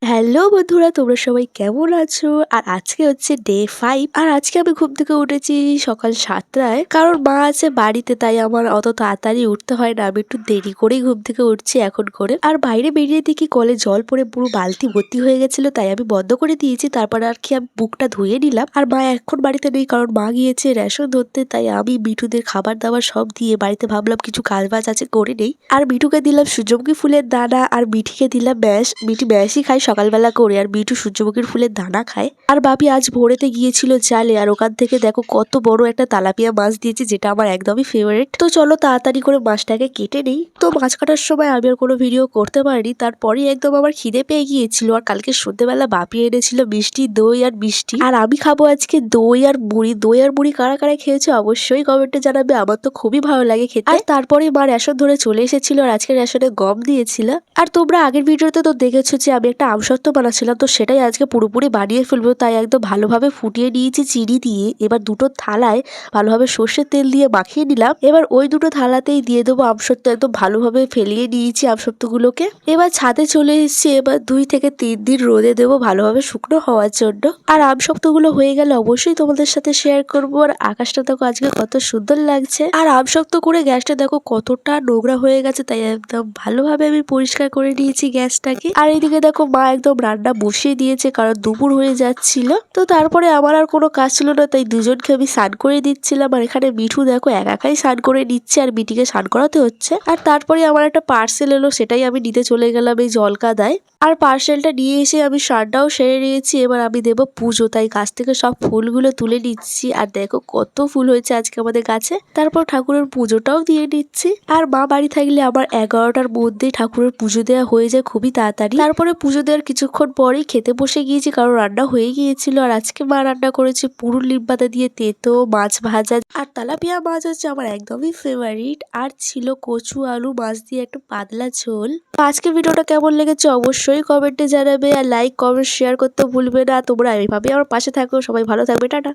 Hello বন্ধুরা, তোমরা সবাই কেমন আছো? আর আজকে হচ্ছে ডে 5। আর আজকে আমি ঘুম থেকে উঠেছি সকাল 7টায়, কারণ মা আছে বাড়িতে, তাই আমার অত তাড়াতাড়ি উঠতে হয় না। আমি একটু দেরি করেই ঘুম থেকে উঠছি এখন করে। আর বাইরে বেরিয়ে দেখি কলে জল পড়ে পুরো বালতি ভর্তি হয়ে গেছিল, তাই আমি বন্ধ করে দিয়েছি। তারপর আর কি আমি বুকটা ধুয়ে নিলাম। আর মা এখন বাড়িতে নেই, কারণ মা গিয়েছে রেশন ধরতে, তাই আমি মিঠুদের খাবার দাবার সব দিয়ে বাড়িতে ভাবলাম কিছু কাজ বাজ আছে করে নেই। আর মিঠুকে দিলাম সূর্যমুখী ফুলের দানা, আর মিঠিকে দিলাম ম্যাশ। মিঠি ম্যাশই খায় সকালবেলা করে, আর মিঠু সূর্যমুখীর ফুলের দানা খায়। আর বাপি আজ ভোরেতে গিয়েছিল জালে, আর ওখান থেকে দেখো কত বড় একটা তালাপিয়া মাছ দিয়েছে, যেটা আমার একদমই ফেভারিট। তো চলো তাড়াতাড়ি করে মাছটাকে কেটে নেই। তো মাছ কাটার সময় আমি আর কোনো ভিডিও করতে পারিনি, তারপরে একদম আমার খিদে পেয়ে গিয়েছিল। আর কালকে সন্ধ্যেবেলা বাপি এনেছিল মিষ্টি দই আর মিষ্টি, আর আমি খাবো আজকে দই আর মুড়ি। দই আর মুড়ি কারা কারা খেয়েছো অবশ্যই কমেন্টে জানাবে, আমার তো খুবই ভালো লাগে খেতে। আর তারপরে মা রেশন ধরে চলে এসেছিল, আর আজকে রেশনে গম দিয়েছিল। আর তোমরা আগের ভিডিওতে তো দেখেছো যে আমি একটা আমসত্ত্ব বানাচ্ছিলাম, তো সেটাই আজকে পুরোপুরি বানিয়ে ফেলবো। তাই একদম ভালোভাবে ফুটিয়ে নিয়েছি চিনি দিয়ে। এবার দুটো থালায় ভালোভাবে সর্ষের তেল দিয়ে মাখিয়ে নিলাম। এবার ওই দুটো থালাতেই দিয়ে দেবো আমসত্ত্ব। একদম ভালোভাবে ফেলিয়ে নিয়েছি আমসত্ত্বগুলোকে। এবার ছাদে চলে এসেছি। এবার 2 থেকে 3 দিন রোদে দেবো ভালোভাবে শুকনো হওয়ার জন্য। আর আমসত্ত্বগুলো হয়ে গেলে অবশ্যই তোমাদের সাথে শেয়ার করবো। আর আকাশটা দেখো আজকে কত সুন্দর লাগছে। আর আমসত্ত্ব করে গ্যাসটা দেখো কতটা নোংরা হয়ে গেছে, তাই একদম ভালোভাবে আমি পরিষ্কার করে নিয়েছি গ্যাসটাকে। আর এইদিকে দেখো মা একদম রান্না বসিয়ে দিয়েছে, কারণ দুপুর হয়ে যাচ্ছিল। তো তারপরে আমার আর কোনো কাজ ছিল না, তাই দুজনকে আমি স্নান করে দিচ্ছিলাম। আর এখানে মিঠু দেখো একাই স্নান করে নিচ্ছে, আর মিঠিকে স্নান করাতে হচ্ছে। আর তারপরে আমার একটা পার্সেল এলো, সেটাই আমি নিতে চলে গেলাম এই জলকাদায়। আর পার্সেলটা নিয়ে এসে আমি স্নানটাও সেরে নিয়েছি। এবার আমি দেবো পুজো, তাই গাছ থেকে সব ফুলগুলো তুলে নিচ্ছি। আর দেখো কত ফুল হয়েছে আজকে আমাদের গাছে। তারপর ঠাকুরের পুজোটাও দিয়ে নিচ্ছি। আর মা বাড়ি থাকলে আমার 11টার মধ্যেই ঠাকুরের পুজো দেওয়া হয়ে যায় খুবই তাড়াতাড়ি। তারপরে পুজো দেওয়ার কিছুক্ষণ পরেই খেতে বসে গিয়েছি, কারণ রান্না হয়ে গিয়েছিল। আর আজকে মা রান্না করেছে পুরুল নিম পাতা দিয়ে তেতো মাছ ভাজা, আর তেলাপিয়া মাছ হচ্ছে আমার একদমই ফেভারিট। আর ছিল কচু আলু মাছ দিয়ে একটা পাতলা ঝোল। আজকে ভিডিওটা কেমন লেগেছে অবশ্যই কমেন্টে জানাবে, আর লাইক কমেন্ট শেয়ার করতে ভুলবে না। তোমরা এইভাবে আমার পাশে থাকো। সবাই ভালো থাকবে, টাটা।